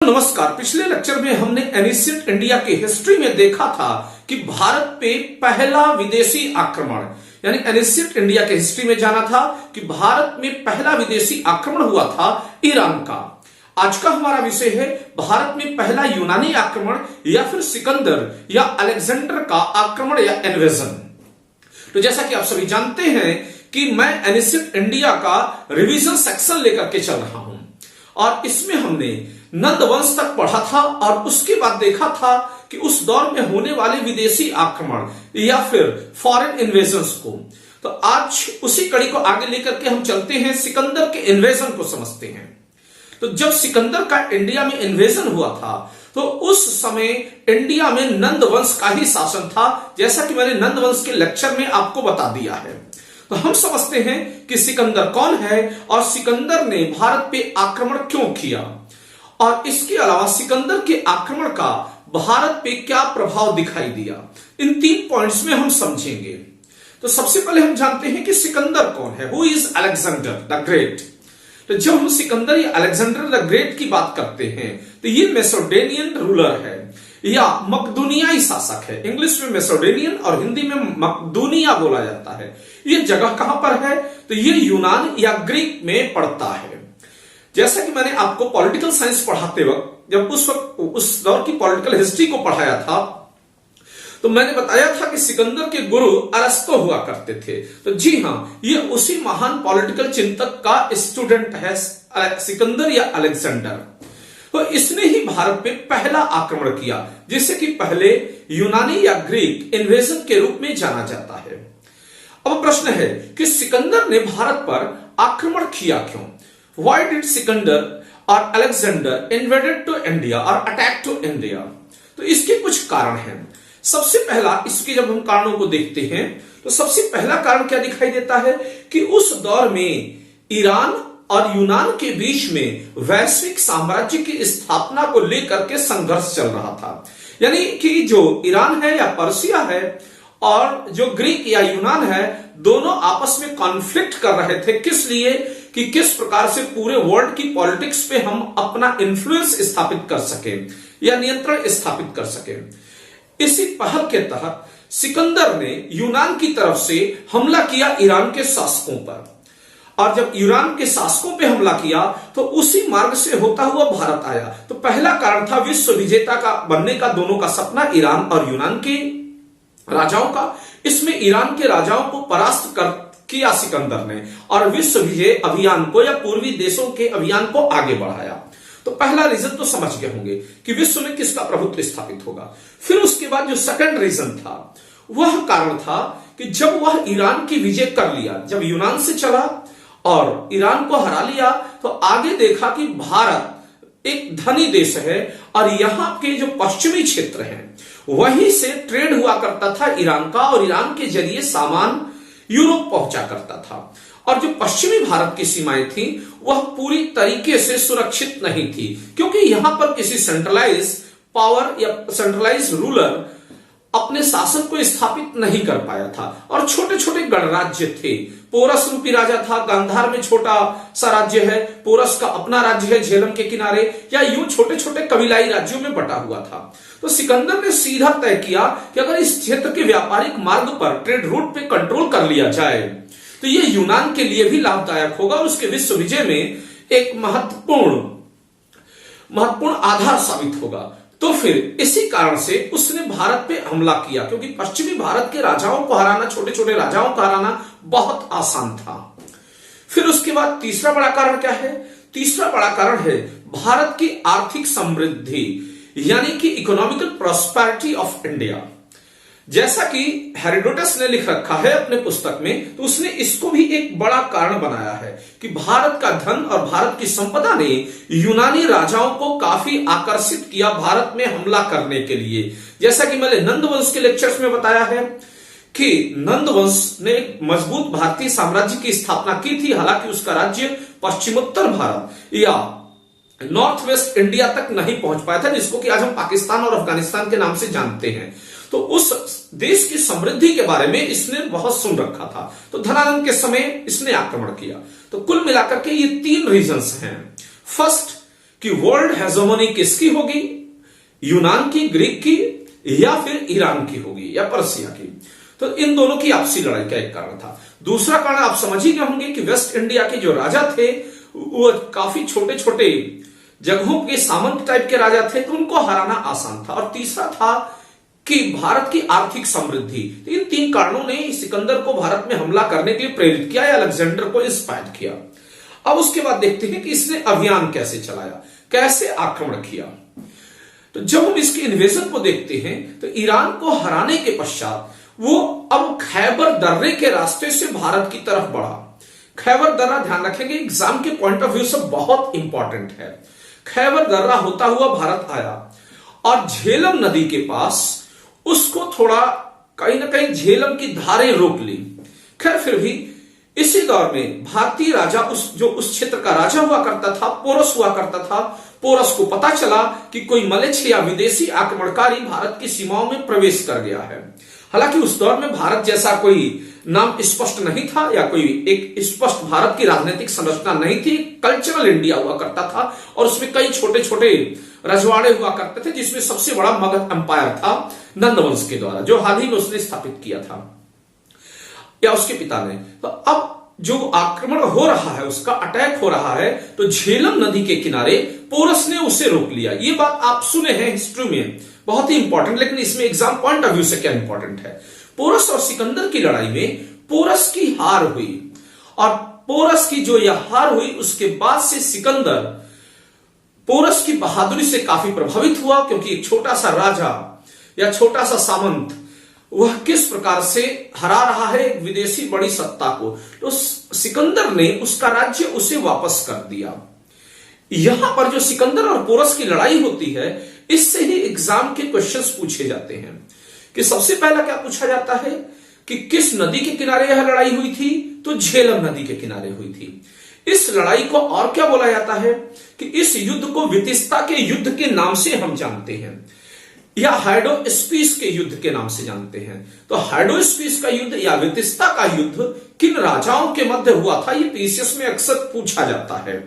नमस्कार। पिछले लेक्चर में हमने एनिशिएंट इंडिया की हिस्ट्री में देखा था कि भारत पे पहला विदेशी आक्रमण, यानी एनिशिएंट इंडिया के हिस्ट्री में जाना था कि भारत में पहला विदेशी आक्रमण हुआ था ईरान का। आज का हमारा विषय है भारत में पहला यूनानी आक्रमण या फिर सिकंदर या अलेक्जेंडर का आक्रमण या इन्वेजन। तो जैसा कि आप सभी जानते हैं कि मैं एनिशिएंट इंडिया का रिवीजन सेक्शन लेकर के चल रहा हूं और इसमें हमने नंद वंश तक पढ़ा था और उसके बाद देखा था कि उस दौर में होने वाले विदेशी आक्रमण या फिर फॉरेन इन्वेजन्स को। तो आज उसी कड़ी को आगे लेकर के हम चलते हैं, सिकंदर के इन्वेजन को समझते हैं। तो जब सिकंदर का इंडिया में इन्वेजन हुआ था तो उस समय इंडिया में नंद वंश का ही शासन था, जैसा कि मैंने नंद वंश के लेक्चर में आपको बता दिया है। तो हम समझते हैं कि सिकंदर कौन है और सिकंदर ने भारत पे आक्रमण क्यों किया और इसके अलावा सिकंदर के आक्रमण का भारत पे क्या प्रभाव दिखाई दिया। इन 3 पॉइंट्स में हम समझेंगे। तो सबसे पहले हम जानते हैं कि सिकंदर कौन है। Who is Alexander the great. तो जब हम सिकंदर या अलेक्जेंडर द ग्रेट की बात करते हैं तो ये मैसेडोनियन रूलर है या मकदूनियाई शासक है। इंग्लिश में मैसेडोनियन और हिंदी में मकदूनिया बोला जाता है। ये जगह कहां पर है तो ये यूनान या ग्रीक में पड़ता है। जैसा कि मैंने आपको पॉलिटिकल साइंस पढ़ाते वक्त जब उस दौर की पॉलिटिकल हिस्ट्री को पढ़ाया था तो मैंने बताया था कि सिकंदर के गुरु अरस्तु हुआ करते थे। तो जी हां, ये उसी महान पॉलिटिकल चिंतक का स्टूडेंट है सिकंदर या अलेक्जेंडर। तो इसने ही भारत पे पहला आक्रमण किया जिसे कि पहले यूनानी या ग्रीक इन्वेजन के रूप में जाना जाता है। अब प्रश्न है कि सिकंदर ने भारत पर आक्रमण किया क्यों। Why did Sikandar or Alexander invaded to India or attack to India? तो इसके कुछ कारण हैं। सबसे पहला, इसके जब हम कारणों को देखते हैं तो सबसे पहला कारण क्या दिखाई देता है कि उस दौर में ईरान और यूनान के बीच में वैश्विक साम्राज्य की स्थापना को लेकर के संघर्ष चल रहा था। यानी कि जो ईरान है या पर्सिया है और जो ग्रीक या यूनान है, दोनों आपस में कॉन्फ्लिक्ट कर रहे थे। किस लिए कि किस प्रकार से पूरे वर्ल्ड की पॉलिटिक्स पे हम अपना इन्फ्लुएंस स्थापित कर सके या नियंत्रण स्थापित कर सके। इसी पहल के तहत सिकंदर ने यूनान की तरफ से हमला किया ईरान के शासकों पर और जब ईरान के शासकों पे हमला किया तो उसी मार्ग से होता हुआ भारत आया। तो पहला कारण था विश्व विजेता का बनने का दोनों का सपना, ईरान और यूनान के राजाओं का। इसमें ईरान के राजाओं को परास्त किया सिकंदर ने और विश्व विजय अभियान को या पूर्वी देशों के अभियान को आगे बढ़ाया। तो पहला रीजन तो समझ गए होंगे कि विश्व में किसका प्रभुत्व स्थापित होगा। फिर उसके बाद जो सेकंड रीजन था वह कारण था कि जब वह ईरान की विजय कर लिया, जब यूनान से चला और ईरान को हरा लिया तो आगे देखा कि भारत एक धनी देश है और यहां के जो पश्चिमी क्षेत्र हैं वहीं से ट्रेड हुआ करता था ईरान का और ईरान के जरिए सामान यूरोप पहुंचा करता था। और जो पश्चिमी भारत की सीमाएं थी वह पूरी तरीके से सुरक्षित नहीं थी क्योंकि यहां पर किसी सेंट्रलाइज पावर या सेंट्रलाइज रूलर अपने शासन को स्थापित नहीं कर पाया था और छोटे छोटे गणराज्य थे। पोरस रूपी राजा था, गांधार में छोटा सा राज्य है, पोरस का अपना राज्य है झेलम के किनारे, या यूं छोटे छोटे कबीलाई राज्यों में बटा हुआ था। तो सिकंदर ने सीधा तय किया कि अगर इस क्षेत्र के व्यापारिक मार्ग पर ट्रेड रूट पे कंट्रोल कर लिया जाए तो ये यूनान के लिए भी लाभदायक होगा और उसके विश्व विजय में एक महत्वपूर्ण आधार साबित होगा। तो फिर इसी कारण से उसने भारत पे हमला किया क्योंकि पश्चिमी भारत के राजाओं को हराना, छोटे छोटे राजाओं को हराना बहुत आसान था। फिर उसके बाद तीसरा बड़ा कारण क्या है। तीसरा बड़ा कारण है भारत की आर्थिक समृद्धि यानी कि इकोनॉमिकल प्रॉस्पेरिटी ऑफ इंडिया। जैसा कि हेरोडोटस ने लिख रखा है अपने पुस्तक में, तो उसने इसको भी एक बड़ा कारण बनाया है कि भारत का धन और भारत की संपदा ने यूनानी राजाओं को काफी आकर्षित किया भारत में हमला करने के लिए। जैसा कि मैंने नंद वंश के लेक्चर्स में बताया है कि नंद वंश ने एक मजबूत भारतीय साम्राज्य की स्थापना की थी। हालांकि उसका राज्य पश्चिमोत्तर भारत या नॉर्थ वेस्ट इंडिया तक नहीं पहुंच पाया था, जिसको कि आज हम पाकिस्तान और अफगानिस्तान के नाम से जानते हैं। तो उस देश की समृद्धि के बारे में इसने बहुत सुन रखा था। तो धनानंद के समय इसने आक्रमण किया। तो कुल मिलाकर के ये 3 रीजंस हैं। फर्स्ट कि वर्ल्ड हेजेमोनी किसकी होगी, यूनान की, ग्रीक की, या फिर ईरान की होगी, या पर्सिया की। तो इन दोनों की आपसी लड़ाई का एक कारण था। दूसरा कारण आप समझ ही गए होंगे कि वेस्ट इंडिया के जो राजा थे वो काफी छोटे छोटे जगहों के सामंत टाइप के राजा थे, तो उनको हराना आसान था। और तीसरा था कि भारत की आर्थिक समृद्धि। तो इन तीन कारणों ने सिकंदर को भारत में हमला करने के लिए प्रेरित किया या अलेक्जेंडर को इंस्पायर किया। अब उसके बाद देखते हैं कि इसने अभियान कैसे चलाया, कैसे आक्रमण किया। तो जब हम इसके इन्वेजन को देखते हैं तो ईरान को हराने के पश्चात वो अब खैबर दर्रे के रास्ते से भारत की तरफ बढ़ा। खैबर दर्रा ध्यान रखेंगे, एग्जाम के पॉइंट ऑफ व्यू से बहुत इंपॉर्टेंट है। खैबर दर्रा होता हुआ भारत आया और झेलम नदी के पास उसको थोड़ा कहीं ना कहीं झेलम की धारें रोक ली। खैर फिर भी इसी दौर में भारतीय राजा उस क्षेत्र का राजा हुआ करता था, पोरस हुआ करता था। पोरस को पता चला कि कोई मलेच्छ या विदेशी आक्रमणकारी भारत की सीमाओं में प्रवेश कर गया है। हालांकि उस दौर में भारत जैसा कोई नाम स्पष्ट नहीं था या कोई एक स्पष्ट भारत की राजनीतिक संरचना नहीं थी। कल्चरल इंडिया हुआ करता था और उसमें कई छोटे छोटे रजवाड़े हुआ करते थे, जिसमें सबसे बड़ा मगध एम्पायर था नंदवंश के द्वारा, जो हाल ही में उसने स्थापित किया था या उसके पिता ने। तो अब जो आक्रमण हो रहा है, उसका अटैक हो रहा है, तो झेलम नदी के किनारे पोरस ने उसे रोक लिया। ये बात आप सुने हैं हिस्ट्री में, बहुत ही इंपॉर्टेंट, लेकिन इसमें एग्जाम पॉइंट ऑफ व्यू से क्या इंपॉर्टेंट है। पोरस और सिकंदर की लड़ाई में पोरस की हार हुई और पोरस की जो यह हार हुई उसके बाद से सिकंदर पोरस की बहादुरी से काफी प्रभावित हुआ, क्योंकि एक छोटा सा राजा या छोटा सा सामंत वह किस प्रकार से हरा रहा है एक विदेशी बड़ी सत्ता को। तो सिकंदर ने उसका राज्य उसे वापस कर दिया। यहां पर जो सिकंदर और पोरस की लड़ाई होती है, इससे ही एग्जाम के क्वेश्चंस पूछे जाते हैं कि सबसे पहला क्या पूछा जाता है कि किस नदी के किनारे यह लड़ाई हुई थी, तो झेलम नदी के किनारे हुई थी। इस लड़ाई को और क्या बोला जाता है कि इस युद्ध को वितिस्ता के युद्ध के नाम से हम जानते हैं या हाइडोस्पीस के युद्ध के नाम से जानते हैं। तो हाइडोस्पीस का युद्ध या वितिस्ता का युद्ध किन राजाओं के मध्य हुआ था, ये पीसीएस में अक्सर पूछा जाता है।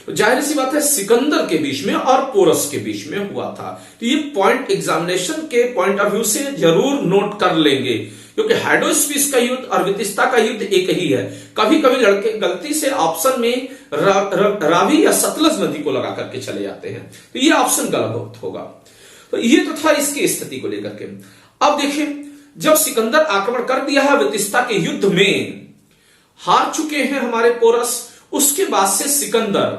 तो जाहिर सी बात है सिकंदर के बीच में और पोरस के बीच में हुआ था। तो ये पॉइंट एग्जामिनेशन के पॉइंट ऑफ व्यू से जरूर नोट कर लेंगे, क्योंकि हाइडोस्पीस का युद्ध और वितिस्ता का युद्ध एक ही है। कभी कभी लड़के गलती से ऑप्शन में रावी या सतलज नदी को लगा करके चले जाते हैं, तो ये ऑप्शन गलत होगा। तो ये तो था इसकी स्थिति को लेकर के। अब देखिए, जब सिकंदर आक्रमण कर दिया है, वितिस्ता के युद्ध में हार चुके हैं हमारे पोरस, उसके बाद से सिकंदर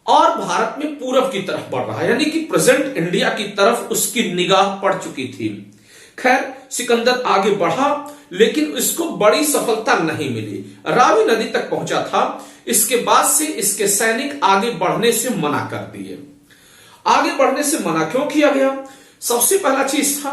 और भारत में पूरब की तरफ बढ़ रहा है, यानी कि प्रेजेंट इंडिया की तरफ उसकी निगाह पड़ चुकी थी। खैर सिकंदर आगे बढ़ा, लेकिन इसको बड़ी सफलता नहीं मिली। रावी नदी तक पहुंचा था, इसके बाद से इसके सैनिक आगे बढ़ने से मना कर दिए। आगे बढ़ने से मना क्यों किया गया? सबसे पहला चीज था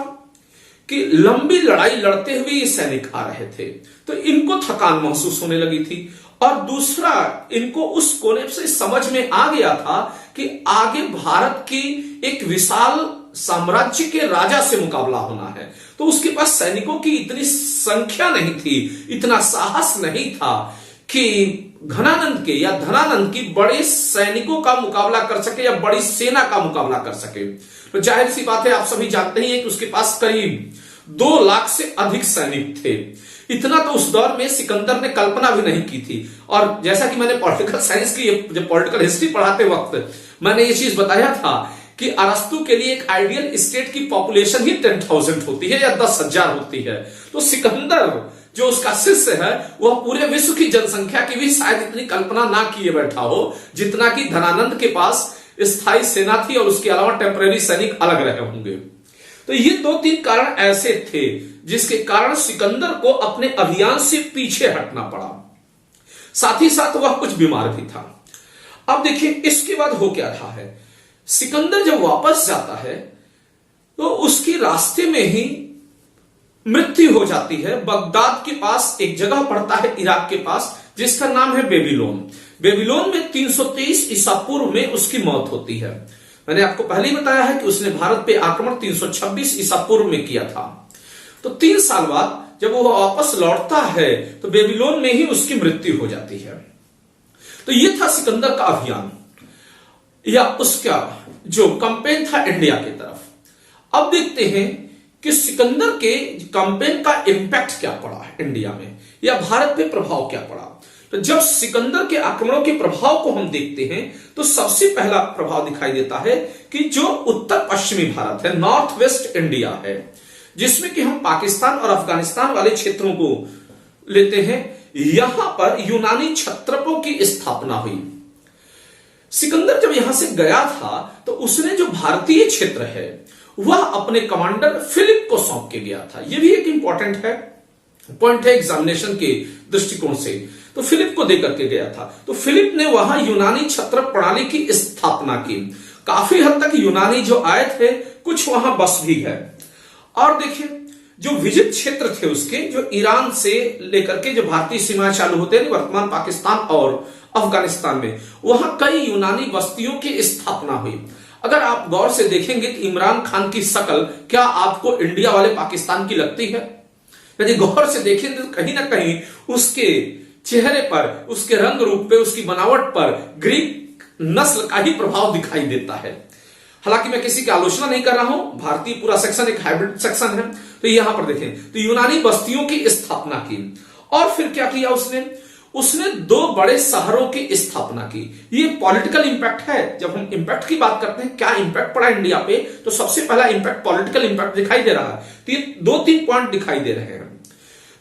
कि लंबी लड़ाई लड़ते हुए ये सैनिक आ रहे थे, तो इनको थकान महसूस होने लगी थी। और दूसरा, इनको उस कोने से समझ में आ गया था कि आगे भारत की एक विशाल साम्राज्य के राजा से मुकाबला होना है, तो उसके पास सैनिकों की इतनी संख्या नहीं थी, इतना साहस नहीं था कि घनानंद के या धनानंद की बड़े सैनिकों का मुकाबला कर सके या बड़ी सेना का मुकाबला कर सके। तो जाहिर सी बात है, आप सभी जानते ही हैं कि उसके पास करीब 2 लाख से अधिक सैनिक थे। इतना तो उस दौर में सिकंदर ने कल्पना भी नहीं की थी। और जैसा कि मैंने पॉलिटिकल साइंस की जब पॉलिटिकल हिस्ट्री पढ़ाते वक्त मैंने ये चीज बताया था कि अरस्तु के लिए एक आइडियल स्टेट की पॉपुलेशन ही 10,000 होती है या 10,000 होती है। तो सिकंदर जो उसका शिष्य है, वह पूरे विश्व की जनसंख्या की भी शायद इतनी कल्पना ना किए बैठा हो जितना कि धनानंद के पास स्थायी सेना थी और उसके अलावा टेम्परेरी सैनिक अलग रहे होंगे। तो ये 2-3 कारण ऐसे थे जिसके कारण सिकंदर को अपने अभियान से पीछे हटना पड़ा। साथ ही साथ वह कुछ बीमार भी था। अब देखिए इसके बाद हो क्या रहा है। सिकंदर जब वापस जाता है तो उसकी रास्ते में ही मृत्यु हो जाती है। बगदाद के पास एक जगह पड़ता है इराक के पास, जिसका नाम है बेबीलोन। बेबीलोन में 323 ईसा पूर्व में उसकी मौत होती है। मैंने आपको पहले ही बताया है कि उसने भारत पे आक्रमण 326 ईसा पूर्व में किया था। तो 3 साल बाद जब वो वापस लौटता है तो बेबीलोन में ही उसकी मृत्यु हो जाती है। तो ये था सिकंदर का अभियान। या उसका जो कैंपेन था इंडिया की तरफ। अब देखते हैं कि सिकंदर के कैंपेन का इंपैक्ट क्या पड़ा है इंडिया में, या भारत पे प्रभाव क्या पड़ा। तो जब सिकंदर के आक्रमणों के प्रभाव को हम देखते हैं तो सबसे पहला प्रभाव दिखाई देता है कि जो उत्तर पश्चिमी भारत है, नॉर्थ वेस्ट इंडिया है, जिसमें कि हम पाकिस्तान और अफगानिस्तान वाले क्षेत्रों को लेते हैं, यहां पर यूनानी छत्रपों की स्थापना हुई। सिकंदर जब यहां से गया था तो उसने जो भारतीय क्षेत्र है वह अपने कमांडर फिलिप को सौंप के गया था। यह भी एक इंपॉर्टेंट है, पॉइंट है एग्जामिनेशन के दृष्टिकोण से। तो फिलिप को देकर के गया था, तो फिलिप ने वहां यूनानी छत्र प्रणाली की स्थापना की। काफी हद तक यूनानी जो आए थे कुछ वहां बस भी है। और देखिए जो विजित क्षेत्र थे उसके, जो ईरान से लेकर के जो भारतीय सीमाएं चालू होते हैं वर्तमान पाकिस्तान और अफगानिस्तान में, वहां कई यूनानी बस्तियों की स्थापना हुई। अगर आप गौर से देखेंगे कि इमरान खान की शक्ल क्या आपको इंडिया वाले पाकिस्तान की लगती है? यदि गौर से देखें तो कहीं ना कहीं उसके चेहरे पर, उसके रंग रूप पे, उसकी बनावट पर ग्रीक नस्ल का ही प्रभाव दिखाई देता है। हालांकि मैं किसी की आलोचना नहीं कर रहा हूं, भारतीय पूरा सेक्शन एक हाइब्रिड सेक्शन है। तो यहां पर देखें तो यूनानी बस्तियों की स्थापना की। और फिर क्या किया उसने दो बड़े शहरों की स्थापना की। ये पॉलिटिकल इंपैक्ट है। जब हम इंपैक्ट की बात करते हैं, क्या इंपैक्ट पड़ा इंडिया पे, तो सबसे पहला इंपैक्ट पॉलिटिकल इंपैक्ट दिखाई दे रहा है। तो ये 2-3 पॉइंट दिखाई दे रहे हैं।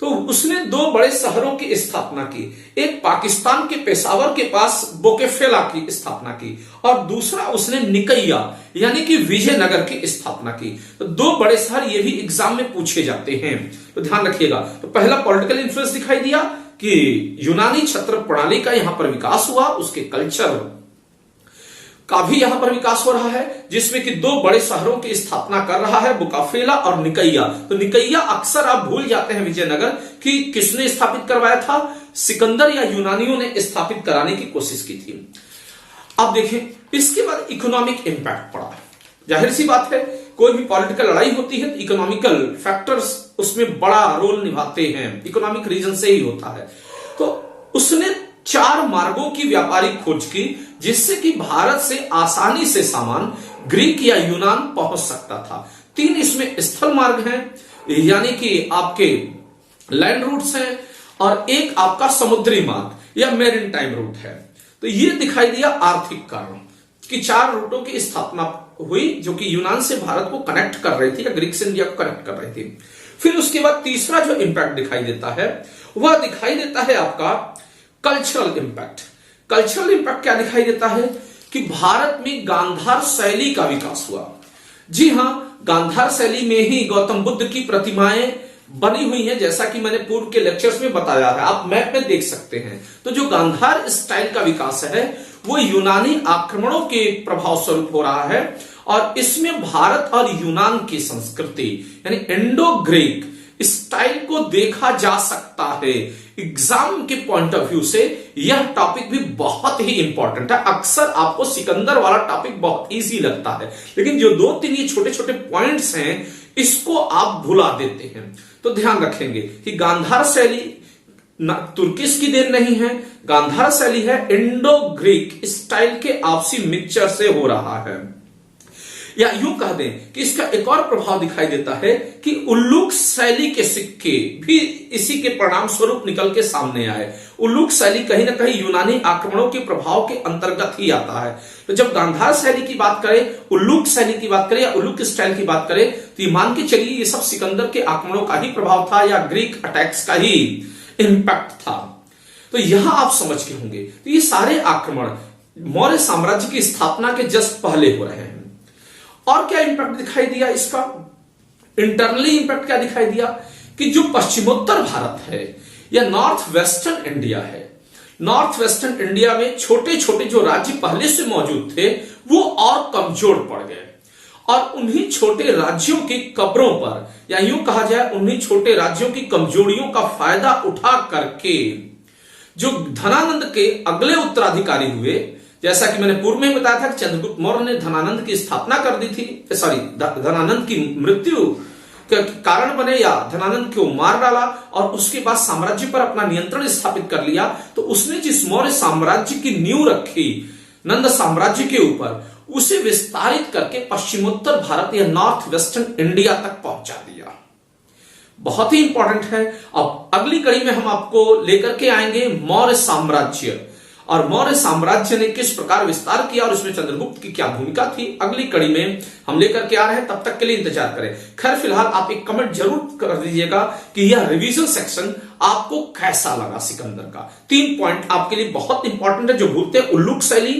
तो उसने दो बड़े शहरों की स्थापना की, एक पाकिस्तान के पेशावर के पास बोकेफेला की स्थापना की, और दूसरा उसने निकैया यानी कि विजयनगर की स्थापना की। तो दो बड़े शहर ये भी एग्जाम में पूछे जाते हैं, तो ध्यान रखिएगा। तो पहला पॉलिटिकल इन्फ्लुएंस दिखाई दिया कि यूनानी छत्र प्रणाली का यहां पर विकास हुआ, उसके कल्चर का भी यहां पर विकास हो रहा है, जिसमें कि दो बड़े शहरों की स्थापना कर रहा है, बुकाफेला और निकैया। तो निकैया अक्सर आप भूल जाते हैं विजयनगर कि किसने स्थापित करवाया था, सिकंदर या यूनानियों ने स्थापित कराने की कोशिश की थी। अब देखें इसके बाद इकोनॉमिक इंपैक्ट पड़ा। जाहिर सी बात है, कोई भी पॉलिटिकल लड़ाई होती है तो इकोनॉमिकल फैक्टर्स उसमें बड़ा रोल निभाते हैं, इकोनॉमिक रीजन से ही होता है। तो उसने 4 मार्गों की व्यापारिक खोज की, जिससे कि भारत से आसानी से सामान ग्रीक या यूनान पहुंच सकता था। 3 इसमें स्थल मार्ग हैं, यानी कि आपके लैंड रूट्स हैं, और एक आपका समुद्री मार्ग या मेरीन टाइम रूट है। तो ये दिखाई दिया आर्थिक कारण कि 4 रूटों की स्थापना हुई, जो कि यूनान से भारत को कनेक्ट कर रही थी या ग्रीक से इंडिया को कनेक्ट कर रही थी। फिर उसके बाद तीसरा जो इंपैक्ट दिखाई देता है वह दिखाई देता है आपका कल्चरल इंपैक्ट। कल्चरल इंपैक्ट क्या दिखाई देता है कि भारत में गांधार शैली का विकास हुआ। जी हां, गांधार शैली में ही गौतम बुद्ध की प्रतिमाएं बनी हुई हैं, जैसा कि मैंने पूर्व के लेक्चर्स में बताया है, आप मैप में देख सकते हैं। तो जो गांधार स्टाइल का विकास है वो यूनानी आक्रमणों के प्रभाव स्वरूप हो रहा है, और इसमें भारत और यूनान की संस्कृति यानी इंडो ग्रीक स्टाइल को देखा जा सकता है। एग्जाम के पॉइंट ऑफ व्यू से यह टॉपिक भी बहुत ही इंपॉर्टेंट है। अक्सर आपको सिकंदर वाला टॉपिक बहुत इजी लगता है, लेकिन जो 2-3 ये छोटे छोटे पॉइंट्स हैं इसको आप भुला देते हैं। तो ध्यान रखेंगे कि गांधार शैली तुर्किश की देन नहीं है, गांधार शैली है इंडो ग्रीक स्टाइल के आपसी मिक्सचर से हो रहा है। या यूं कह दें कि इसका एक और प्रभाव दिखाई देता है कि उल्लूक शैली के सिक्के भी इसी के परिणाम स्वरूप निकल के सामने आए। उल्लूक शैली कहीं ना कहीं यूनानी आक्रमणों के प्रभाव के अंतर्गत ही आता है। तो जब गांधार शैली की बात करें, उल्लूक शैली की बात करें या उल्लूक स्टाइल की बात करें, तो ये मान के चलिए ये सब सिकंदर के आक्रमणों का ही प्रभाव था या ग्रीक अटैक्स का ही इंपैक्ट था। तो यहां आप समझ के होंगे तो ये सारे आक्रमण मौर्य साम्राज्य की स्थापना के जस्ट पहले हो रहे हैं। और क्या इंपैक्ट दिखाई दिया इसका? इंटरनली इंपैक्ट क्या दिखाई दिया कि जो पश्चिमोत्तर भारत है या नॉर्थ वेस्टर्न इंडिया है, नॉर्थ वेस्टर्न इंडिया में छोटे छोटे जो राज्य पहले से मौजूद थे वो और कमजोर पड़ गए, और उन्हीं छोटे राज्यों की कब्रों पर या यूं कहा जाए उन्हीं छोटे राज्यों की कमजोरियों का फायदा उठा करके जो धनानंद के अगले उत्तराधिकारी हुए, जैसा कि मैंने पूर्व में बताया था कि चंद्रगुप्त मौर्य ने धनानंद की स्थापना कर दी थी, धनानंद की मृत्यु के कारण बने या धनानंद को मार डाला और उसके बाद साम्राज्य पर अपना नियंत्रण स्थापित कर लिया। तो उसने जिस मौर्य साम्राज्य की नींव रखी नंद साम्राज्य के ऊपर, उसे विस्तारित करके पश्चिमोत्तर भारत या नॉर्थ वेस्टर्न इंडिया तक पहुंचा दिया। बहुत ही इंपॉर्टेंट है। अब अगली कड़ी में हम आपको लेकर के आएंगे मौर्य साम्राज्य, और मौर्य साम्राज्य ने किस प्रकार विस्तार किया और उसमें चंद्रगुप्त की क्या भूमिका थी, अगली कड़ी में हम लेकर के आ रहे हैं। तब तक के लिए इंतजार करें। खैर फिलहाल आप एक कमेंट जरूर कर दीजिएगा कि यह रिवीजन सेक्शन आपको कैसा लगा। सिकंदर का 3 पॉइंट आपके लिए बहुत इंपॉर्टेंट है जो भूलते हैं। उल्लूक शैली,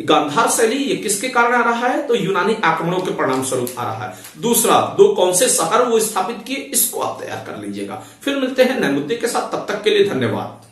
गांधार शैली, ये किसके कारण आ रहा है, तो यूनानी आक्रमणों के परिणाम स्वरूप आ रहा है। दूसरा, 2 कौन से शहर वो स्थापित किए, इसको आप तैयार कर लीजिएगा। फिर मिलते हैं नए मुद्दे के साथ, तब तक के लिए धन्यवाद।